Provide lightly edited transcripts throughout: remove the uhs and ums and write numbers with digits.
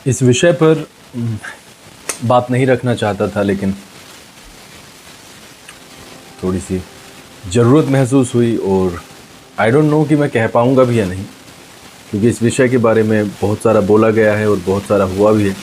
इस विषय पर बात नहीं रखना चाहता था, लेकिन थोड़ी सी ज़रूरत महसूस हुई और आई डोंट नो कि मैं कह पाऊँगा भी या नहीं, क्योंकि इस विषय के बारे में बहुत सारा बोला गया है और बहुत सारा हुआ भी है।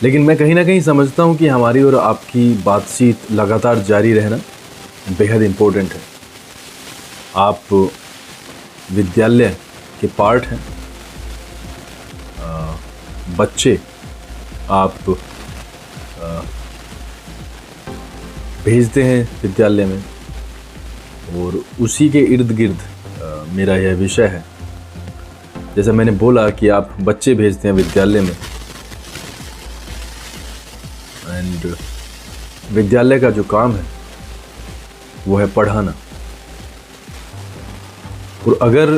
लेकिन मैं कहीं ना कहीं समझता हूँ कि हमारी और आपकी बातचीत लगातार जारी रहना बेहद इम्पोर्टेंट है। आप विद्यालय के पार्ट हैं, बच्चे आप भेजते हैं विद्यालय में, और उसी के इर्द गिर्द मेरा यह विषय है। जैसा मैंने बोला कि आप बच्चे भेजते हैं विद्यालय में, एंड विद्यालय का जो काम है वो है पढ़ाना। और अगर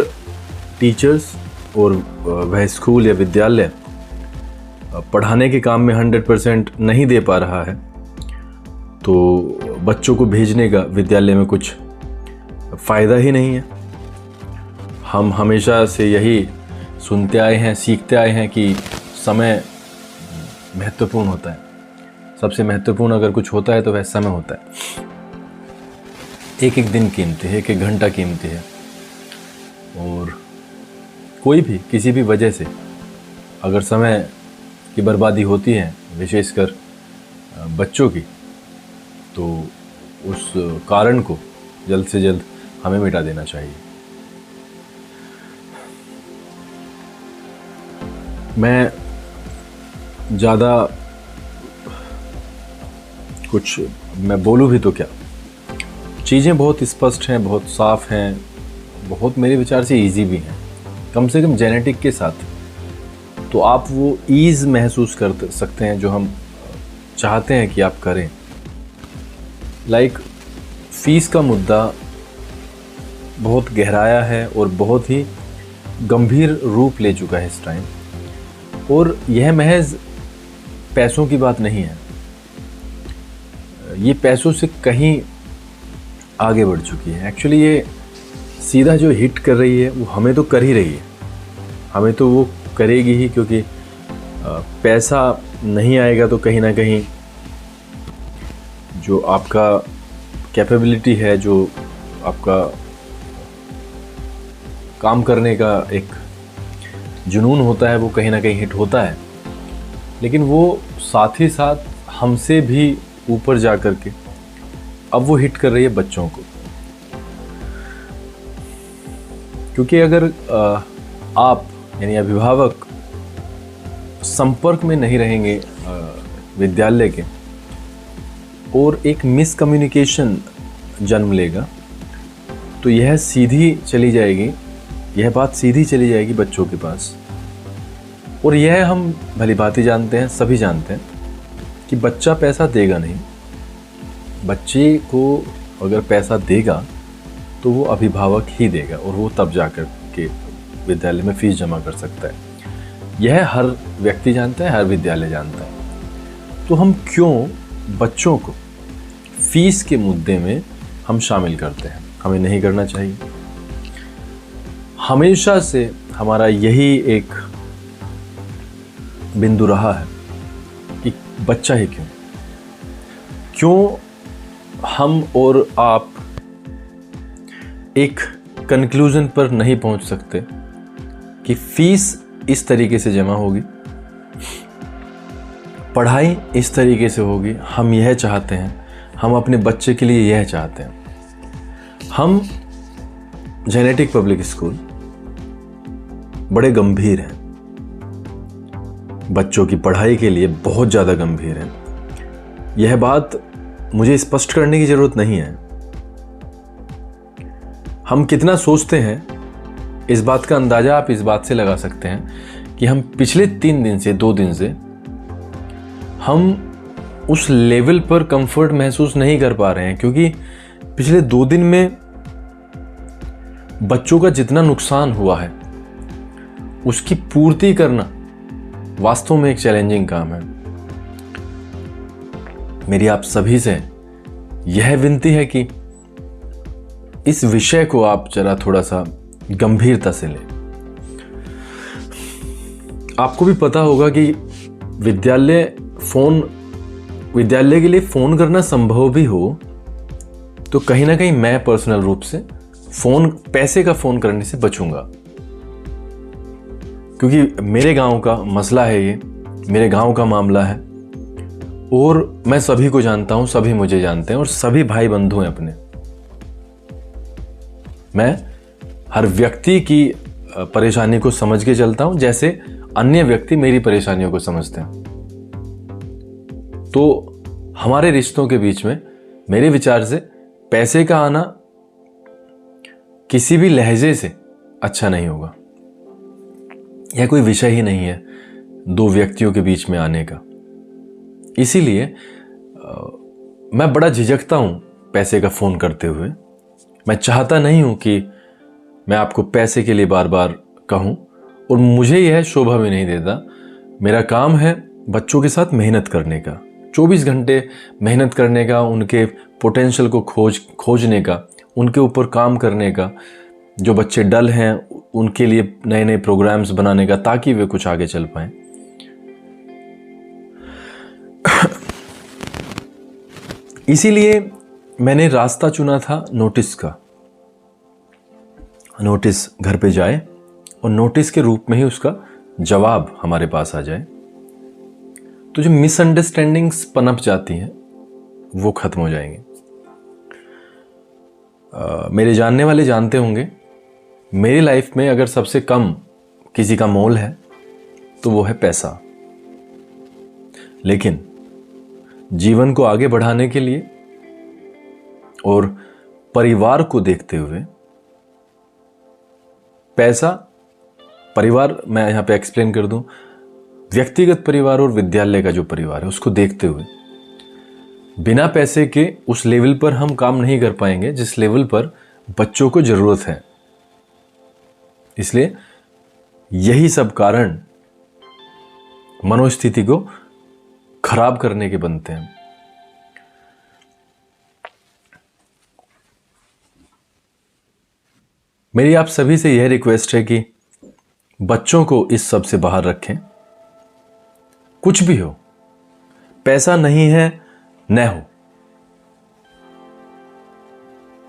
टीचर्स और वह स्कूल या विद्यालय पढ़ाने के काम में 100% नहीं दे पा रहा है, तो बच्चों को भेजने का विद्यालय में कुछ फ़ायदा ही नहीं है। हम हमेशा से यही सुनते आए हैं, सीखते आए हैं कि समय महत्वपूर्ण होता है। सबसे महत्वपूर्ण अगर कुछ होता है तो वह समय होता है। एक एक दिन कीमती है, एक एक घंटा कीमती है, और कोई भी किसी भी वजह से अगर समय की बर्बादी होती है, विशेषकर बच्चों की, तो उस कारण को जल्द से जल्द हमें मिटा देना चाहिए। मैं ज़्यादा कुछ मैं बोलूँ भी तो क्या, चीज़ें बहुत स्पष्ट हैं, बहुत साफ हैं, बहुत मेरे विचार से इजी भी हैं। कम से कम जेनेटिक के साथ तो आप वो ईज़ महसूस कर सकते हैं जो हम चाहते हैं कि आप करें। लाइक फीस का मुद्दा बहुत गहराया है और बहुत ही गंभीर रूप ले चुका है इस टाइम, और यह महज पैसों की बात नहीं है, ये पैसों से कहीं आगे बढ़ चुकी है। एक्चुअली ये सीधा जो हिट कर रही है वो हमें तो कर ही रही है, हमें तो वो करेगी ही, क्योंकि पैसा नहीं आएगा तो कहीं ना कहीं जो आपका कैपेबिलिटी है, जो आपका काम करने का एक जुनून होता है, वो कहीं ना कहीं हिट होता है। लेकिन वो साथ ही साथ हमसे भी ऊपर जा कर के अब वो हिट कर रही है बच्चों को। क्योंकि अगर आप यानी अभिभावक संपर्क में नहीं रहेंगे विद्यालय के, और एक मिसकम्युनिकेशन जन्म लेगा, तो यह बात सीधी चली जाएगी बच्चों के पास। और यह हम भली भांति जानते हैं, सभी जानते हैं कि बच्चा पैसा देगा नहीं। बच्चे को अगर पैसा देगा तो वो अभिभावक ही देगा, और वो तब जाकर के विद्यालय में फीस जमा कर सकता है। यह हर व्यक्ति जानता है, हर विद्यालय जानता है। तो हम क्यों बच्चों को फीस के मुद्दे में हम शामिल करते हैं? हमें नहीं करना चाहिए। हमेशा से हमारा यही एक बिंदु रहा है कि बच्चा ही क्यों हम और आप एक कंक्लूजन पर नहीं पहुंच सकते कि फीस इस तरीके से जमा होगी, पढ़ाई इस तरीके से होगी, हम यह चाहते हैं, हम अपने बच्चे के लिए यह चाहते हैं। हम जेनेटिक पब्लिक स्कूल बड़े गंभीर हैं, बच्चों की पढ़ाई के लिए बहुत ज़्यादा गंभीर हैं। यह बात मुझे स्पष्ट करने की ज़रूरत नहीं है। हम कितना सोचते हैं, इस बात का अंदाज़ा आप इस बात से लगा सकते हैं कि हम पिछले 3 दिन से 2 दिन से हम उस लेवल पर कंफर्ट महसूस नहीं कर पा रहे हैं, क्योंकि पिछले 2 दिन में बच्चों का जितना नुकसान हुआ है उसकी पूर्ति करना वास्तव में एक चैलेंजिंग काम है। मेरी आप सभी से यह विनती है कि इस विषय को आप जरा थोड़ा सा गंभीरता से लें। आपको भी पता होगा कि विद्यालय के लिए फ़ोन करना संभव भी हो तो कहीं ना कहीं मैं पर्सनल रूप से पैसे का फ़ोन करने से बचूंगा, क्योंकि मेरे गांव का मसला है ये, मेरे गांव का मामला है और मैं सभी को जानता हूं, सभी मुझे जानते हैं और सभी भाई बंधु हैं अपने। मैं हर व्यक्ति की परेशानी को समझ के चलता हूं जैसे अन्य व्यक्ति मेरी परेशानियों को समझते हैं। तो हमारे रिश्तों के बीच में मेरे विचार से पैसे का आना किसी भी लहजे से अच्छा नहीं होगा। यह कोई विषय ही नहीं है दो व्यक्तियों के बीच में आने का। इसीलिए मैं बड़ा झिझकता हूं पैसे का फ़ोन करते हुए। मैं चाहता नहीं हूं कि मैं आपको पैसे के लिए बार बार कहूं और मुझे यह शोभा भी नहीं देता। मेरा काम है बच्चों के साथ मेहनत करने का, 24 घंटे मेहनत करने का, उनके पोटेंशियल को खोजने का, उनके ऊपर काम करने का। जो बच्चे डल हैं उनके लिए नए नए प्रोग्राम्स बनाने का ताकि वे कुछ आगे चल पाएं। इसीलिए मैंने रास्ता चुना था नोटिस का। नोटिस घर पे जाए और नोटिस के रूप में ही उसका जवाब हमारे पास आ जाए, तो जो मिसअंडरस्टैंडिंग्स पनप जाती हैं वो खत्म हो जाएंगे। मेरे जानने वाले जानते होंगे, मेरी लाइफ में अगर सबसे कम किसी का मोल है तो वो है पैसा। लेकिन जीवन को आगे बढ़ाने के लिए और परिवार को देखते हुए परिवार मैं यहां पे एक्सप्लेन कर दूं, व्यक्तिगत परिवार और विद्यालय का जो परिवार है उसको देखते हुए बिना पैसे के उस लेवल पर हम काम नहीं कर पाएंगे जिस लेवल पर बच्चों को जरूरत है। इसलिए यही सब कारण मनोस्थिति को खराब करने के बनते हैं। मेरी आप सभी से यह रिक्वेस्ट है कि बच्चों को इस सब से बाहर रखें। कुछ भी हो, पैसा नहीं है न हो।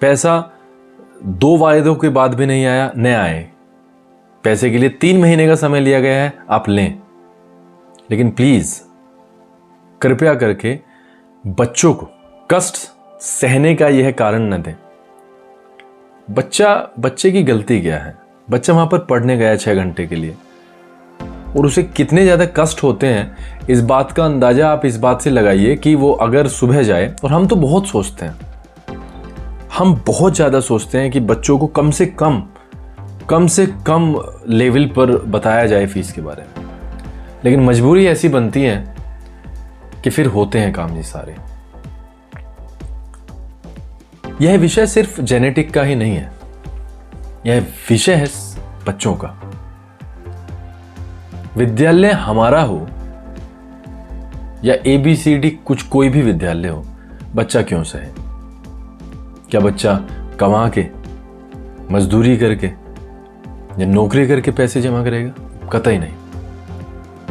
पैसा 2 वायदों के बाद भी नहीं आया, न आए। पैसे के लिए 3 महीने का समय लिया गया है, आप लें, लेकिन प्लीज कृपया करके बच्चों को कष्ट सहने का यह कारण न दें। बच्चे की गलती क्या है? बच्चा वहां पर पढ़ने गया 6 घंटे के लिए और उसे कितने ज़्यादा कष्ट होते हैं, इस बात का अंदाज़ा आप इस बात से लगाइए कि वो अगर सुबह जाए, और हम तो बहुत सोचते हैं, हम बहुत ज़्यादा सोचते हैं कि बच्चों को कम से कम लेवल पर बताया जाए फीस के बारे में, लेकिन मजबूरी ऐसी बनती है कि फिर होते हैं काम ये सारे। यह विषय सिर्फ जेनेटिक का ही नहीं है, यह विषय है बच्चों का। विद्यालय हमारा हो या ABCD कोई भी विद्यालय हो, बच्चा क्यों सहे? क्या बच्चा कमा के, मजदूरी करके या नौकरी करके पैसे जमा करेगा? कतई नहीं।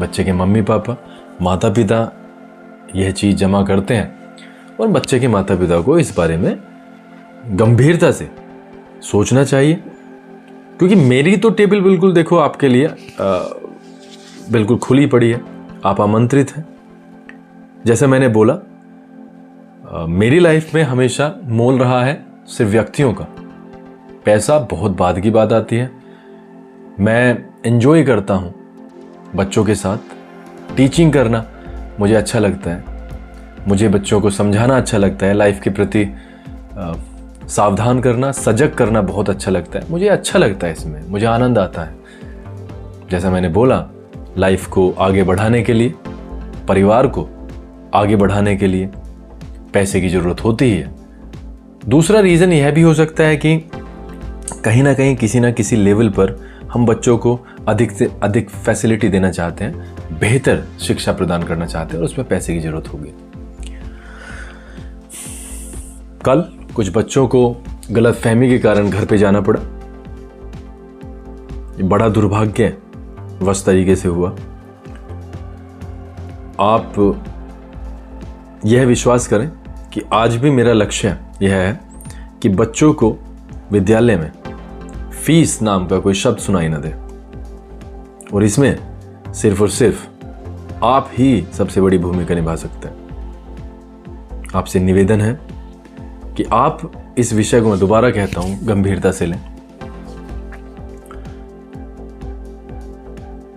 बच्चे के मम्मी पापा, माता पिता यह चीज़ जमा करते हैं और बच्चे के माता पिता को इस बारे में गंभीरता से सोचना चाहिए। क्योंकि मेरी तो टेबल बिल्कुल देखो आपके लिए बिल्कुल खुली पड़ी है, आप आमंत्रित हैं। जैसे मैंने बोला, मेरी लाइफ में हमेशा मोल रहा है सिर्फ व्यक्तियों का। पैसा बहुत बाद की बात आती है। मैं एंजॉय करता हूँ बच्चों के साथ, टीचिंग करना मुझे अच्छा लगता है, मुझे बच्चों को समझाना अच्छा लगता है, लाइफ के प्रति सावधान करना, सजग करना बहुत अच्छा लगता है। मुझे अच्छा लगता है, इसमें मुझे आनंद आता है। जैसा मैंने बोला, लाइफ को आगे बढ़ाने के लिए, परिवार को आगे बढ़ाने के लिए पैसे की ज़रूरत होती ही है। दूसरा रीज़न यह भी हो सकता है कि कहीं ना कहीं किसी ना किसी लेवल पर हम बच्चों को अधिक से अधिक फैसिलिटी देना चाहते हैं, बेहतर शिक्षा प्रदान करना चाहते हैं और उसमें पैसे की ज़रूरत होगी। कल कुछ बच्चों को गलतफहमी के कारण घर पे जाना पड़ा। ये बड़ा दुर्भाग्य है वश तरीके से हुआ। आप यह विश्वास करें कि आज भी मेरा लक्ष्य यह है कि बच्चों को विद्यालय में फीस नाम का कोई शब्द सुनाई न दे, और इसमें सिर्फ और सिर्फ आप ही सबसे बड़ी भूमिका निभा सकते हैं। आपसे निवेदन है कि आप इस विषय को, मैं दोबारा कहता हूं, गंभीरता से लें।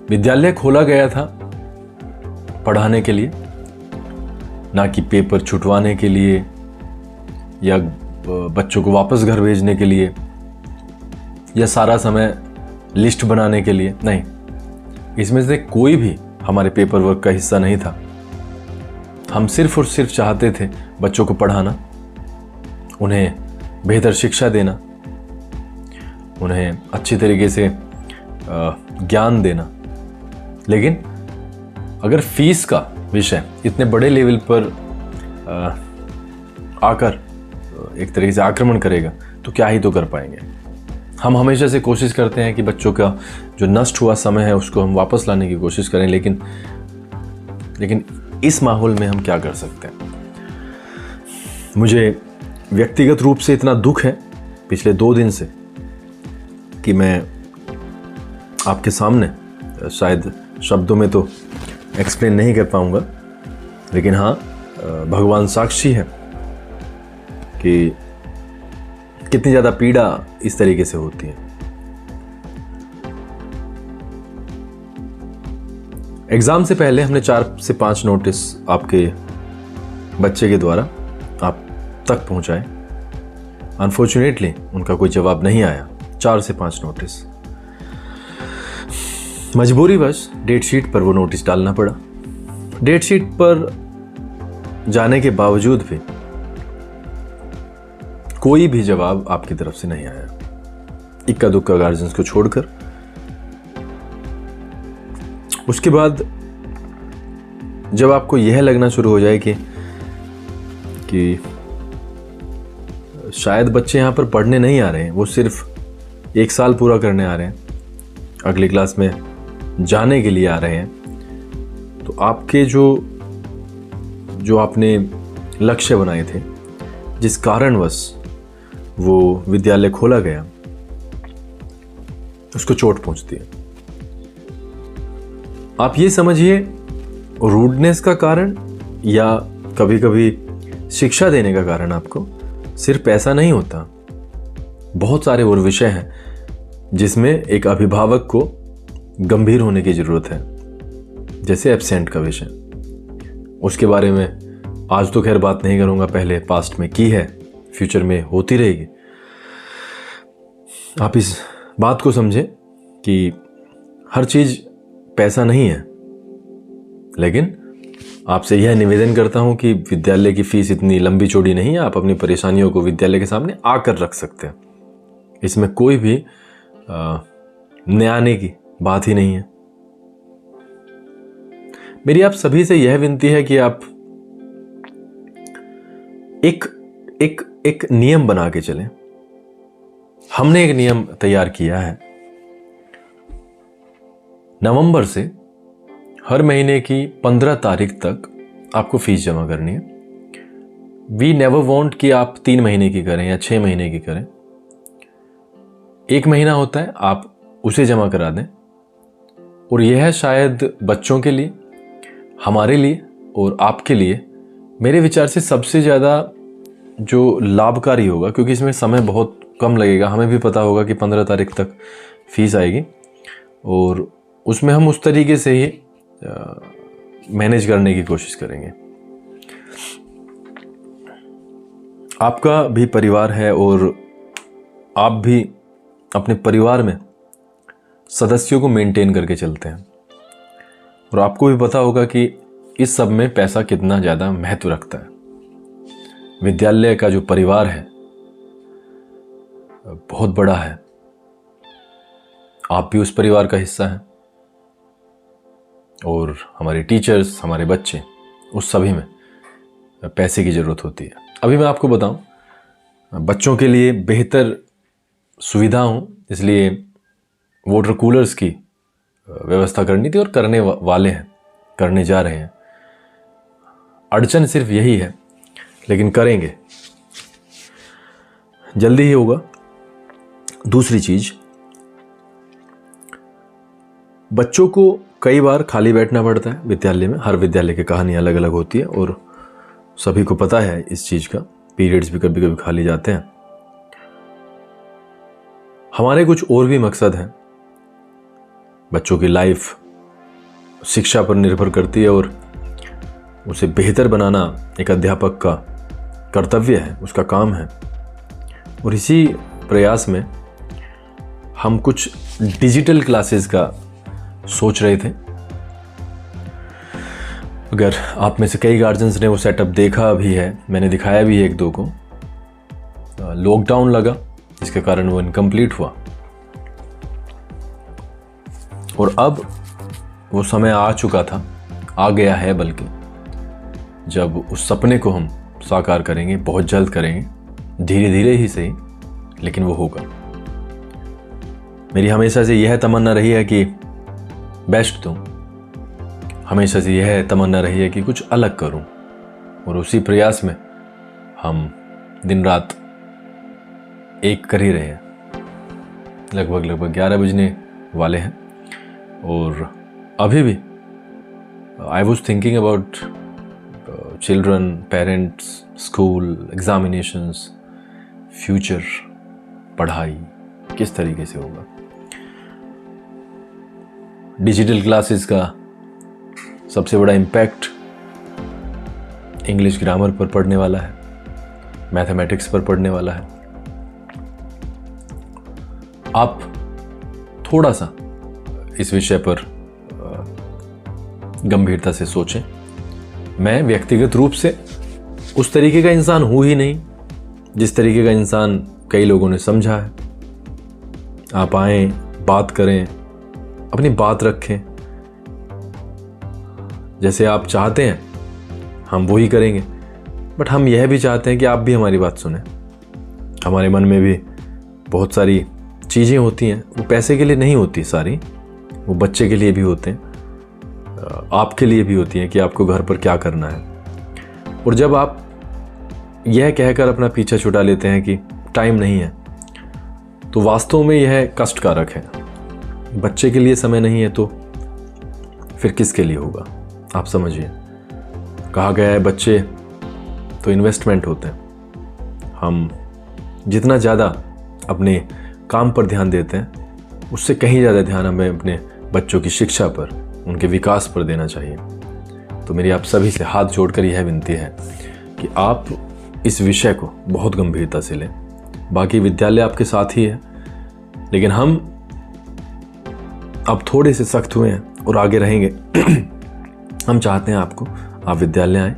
विद्यालय खोला गया था पढ़ाने के लिए, ना कि पेपर छुटवाने के लिए या बच्चों को वापस घर भेजने के लिए या सारा समय लिस्ट बनाने के लिए। नहीं, इसमें से कोई भी हमारे पेपर वर्क का हिस्सा नहीं था। हम सिर्फ और सिर्फ चाहते थे बच्चों को पढ़ाना, उन्हें बेहतर शिक्षा देना, उन्हें अच्छी तरीके से ज्ञान देना। लेकिन अगर फीस का विषय इतने बड़े लेवल पर आकर एक तरीके से आक्रमण करेगा तो क्या ही तो कर पाएंगे। हम हमेशा से कोशिश करते हैं कि बच्चों का जो नष्ट हुआ समय है उसको हम वापस लाने की कोशिश करें, लेकिन इस माहौल में हम क्या कर सकते हैं। मुझे व्यक्तिगत रूप से इतना दुख है पिछले 2 दिन से कि मैं आपके सामने शायद शब्दों में तो एक्सप्लेन नहीं कर पाऊंगा, लेकिन हाँ, भगवान साक्षी है कि कितनी ज़्यादा पीड़ा इस तरीके से होती है। एग्ज़ाम से पहले हमने 4 से 5 नोटिस आपके बच्चे के द्वारा आप तक पहुंचाए। अनफॉर्चुनेटली उनका कोई जवाब नहीं आया। 4 से 5 नोटिस, मजबूरीवश डेट शीट पर वो नोटिस डालना पड़ा। डेट शीट पर जाने के बावजूद भी कोई भी जवाब आपकी तरफ से नहीं आया, इक्का दुक्का गार्जियंस को छोड़कर। उसके बाद जब आपको यह लगना शुरू हो जाए कि शायद बच्चे यहाँ पर पढ़ने नहीं आ रहे हैं, वो सिर्फ 1 साल पूरा करने आ रहे हैं, अगली क्लास में जाने के लिए आ रहे हैं, तो आपके जो आपने लक्ष्य बनाए थे, जिस कारणवश वो विद्यालय खोला गया, उसको चोट पहुंचती है। आप ये समझिए रूडनेस का कारण या कभी कभी शिक्षा देने का कारण आपको सिर्फ पैसा नहीं होता। बहुत सारे और विषय हैं जिसमें एक अभिभावक को गंभीर होने की जरूरत है, जैसे एब्सेंट का विषय। उसके बारे में आज तो खैर बात नहीं करूंगा, पहले पास्ट में की है, फ्यूचर में होती रहेगी। आप इस बात को समझें कि हर चीज पैसा नहीं है, लेकिन आपसे यह निवेदन करता हूं कि विद्यालय की फीस इतनी लंबी चौड़ी नहीं है। आप अपनी परेशानियों को विद्यालय के सामने आकर रख सकते हैं, इसमें कोई भी न्याने की बात ही नहीं है। मेरी आप सभी से यह विनती है कि आप एक नियम बना के चलें। हमने एक नियम तैयार किया है, नवंबर से हर महीने की 15 तारीख तक आपको फीस जमा करनी है। वी नेवर वांट कि आप 3 महीने की करें या 6 महीने की करें। 1 महीना होता है, आप उसे जमा करा दें। और यह शायद बच्चों के लिए, हमारे लिए और आपके लिए मेरे विचार से सबसे ज़्यादा जो लाभकारी होगा, क्योंकि इसमें समय बहुत कम लगेगा। हमें भी पता होगा कि 15 तारीख तक फीस आएगी और उसमें हम उस तरीके से ही मैनेज करने की कोशिश करेंगे। आपका भी परिवार है और आप भी अपने परिवार में सदस्यों को मेंटेन करके चलते हैं, और आपको भी पता होगा कि इस सब में पैसा कितना ज़्यादा महत्व रखता है। विद्यालय का जो परिवार है बहुत बड़ा है, आप भी उस परिवार का हिस्सा हैं, और हमारे टीचर्स, हमारे बच्चे, उस सभी में पैसे की ज़रूरत होती है। अभी मैं आपको बताऊं, बच्चों के लिए बेहतर सुविधा हो, इसलिए वाटर कूलर्स की व्यवस्था करनी थी और करने वाले हैं, करने जा रहे हैं। अड़चन सिर्फ यही है, लेकिन करेंगे, जल्दी ही होगा। दूसरी चीज, बच्चों को कई बार खाली बैठना पड़ता है विद्यालय में। हर विद्यालय की कहानी अलग अलग होती है और सभी को पता है इस चीज का। पीरियड्स भी कभी कभी खाली जाते हैं। हमारे कुछ और भी मकसद हैं। बच्चों की लाइफ शिक्षा पर निर्भर करती है और उसे बेहतर बनाना एक अध्यापक का कर्तव्य है, उसका काम है। और इसी प्रयास में हम कुछ डिजिटल क्लासेस का सोच रहे थे। अगर आप में से कई गार्जियंस ने वो सेटअप देखा भी है, मैंने दिखाया भी है एक दो को। लॉकडाउन लगा, जिसके कारण वो इनकम्प्लीट हुआ और अब वो समय आ चुका था, आ गया है बल्कि, जब उस सपने को हम साकार करेंगे, बहुत जल्द करेंगे, धीरे धीरे ही सही, लेकिन वो होगा। मेरी हमेशा से यह तमन्ना रही है कि बेस्ट दूं, हमेशा से यह तमन्ना रही है कि कुछ अलग करूं, और उसी प्रयास में हम दिन रात एक कर ही रहे हैं। लगभग 11 बजने वाले हैं और अभी भी I was thinking about children, parents, school, examinations, future, पढ़ाई किस तरीके से होगा। डिजिटल क्लासेस का सबसे बड़ा इम्पैक्ट इंग्लिश ग्रामर पर पढ़ने वाला है, मैथमेटिक्स पर पढ़ने वाला है। आप थोड़ा सा इस विषय पर गंभीरता से सोचें। मैं व्यक्तिगत रूप से उस तरीके का इंसान हूं ही नहीं जिस तरीके का इंसान कई लोगों ने समझा है। आप आए, बात करें, अपनी बात रखें, जैसे आप चाहते हैं हम वो ही करेंगे। बट हम यह भी चाहते हैं कि आप भी हमारी बात सुने। हमारे मन में भी बहुत सारी चीज़ें होती हैं, वो पैसे के लिए नहीं होती सारी, वो बच्चे के लिए भी होते हैं, आपके लिए भी होती हैं कि आपको घर पर क्या करना है। और जब आप यह कहकर अपना पीछा छुड़ा लेते हैं कि टाइम नहीं है, तो वास्तव में यह कष्टकारक है। बच्चे के लिए समय नहीं है तो फिर किसके लिए होगा, आप समझिए। कहा गया है बच्चे तो इन्वेस्टमेंट होते हैं। हम जितना ज़्यादा अपने काम पर ध्यान देते हैं, उससे कहीं ज़्यादा ध्यान हमें अपने बच्चों की शिक्षा पर, उनके विकास पर देना चाहिए। तो मेरी आप सभी से हाथ जोड़कर यह विनती है कि आप इस विषय को बहुत गंभीरता से लें। बाकी विद्यालय आपके साथ ही है, लेकिन हम अब थोड़े से सख्त हुए हैं और आगे रहेंगे। हम चाहते हैं आप विद्यालय आएँ।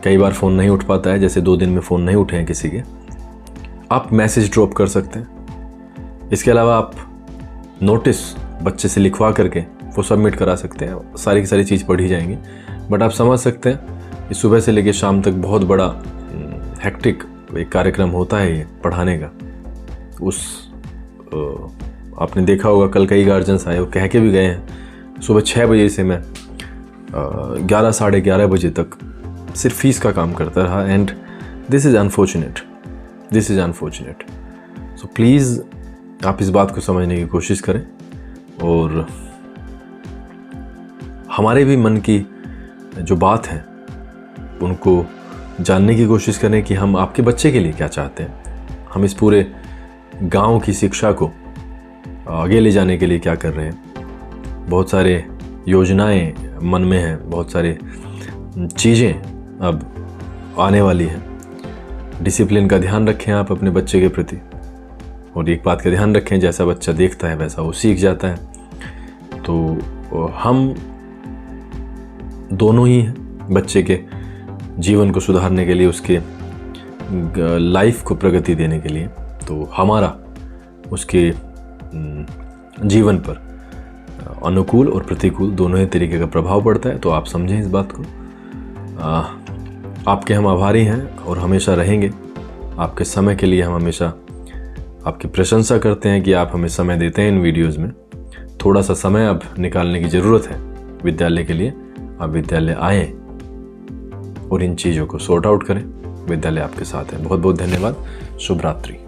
कई बार फ़ोन नहीं उठ पाता है, जैसे 2 दिन में फ़ोन नहीं उठे हैं किसी के, आप मैसेज ड्रॉप कर सकते हैं। इसके अलावा आप नोटिस बच्चे से लिखवा करके वो सबमिट करा सकते हैं। सारी की सारी चीज़ पढ़ी जाएंगी। बट आप समझ सकते हैं कि सुबह से लेकर शाम तक बहुत बड़ा हेक्टिक एक कार्यक्रम होता है ये पढ़ाने का। आपने देखा होगा कल कई गार्जियंस आए, वो कह के भी गए हैं सुबह 6 बजे से मैं 11 साढ़े 11 बजे तक सिर्फ फीस का काम करता रहा। And this is unfortunate. So please आप इस बात को समझने की कोशिश करें और हमारे भी मन की जो बात है उनको जानने की कोशिश करें कि हम आपके बच्चे के लिए क्या चाहते हैं। हम इस पूरे गांव की शिक्षा को आगे ले जाने के लिए क्या कर रहे हैं। बहुत सारे योजनाएं मन में हैं, बहुत सारे चीज़ें अब आने वाली हैं। डिसिप्लिन का ध्यान रखें आप अपने बच्चे के प्रति, और एक बात का ध्यान रखें, जैसा बच्चा देखता है वैसा वो सीख जाता है। तो हम दोनों ही हैं बच्चे के जीवन को सुधारने के लिए, उसके लाइफ को प्रगति देने के लिए। तो हमारा उसके जीवन पर अनुकूल और प्रतिकूल दोनों ही तरीके का प्रभाव पड़ता है। तो आप समझें इस बात को। आपके हम आभारी हैं और हमेशा रहेंगे। आपके समय के लिए हम हमेशा आपकी प्रशंसा करते हैं कि आप हमें समय देते हैं इन वीडियोज़ में। थोड़ा सा समय अब निकालने की ज़रूरत है विद्यालय के लिए। आप विद्यालय आएँ और इन चीज़ों को सॉर्ट आउट करें। विद्यालय आपके साथ है। बहुत बहुत धन्यवाद। शुभ रात्रि।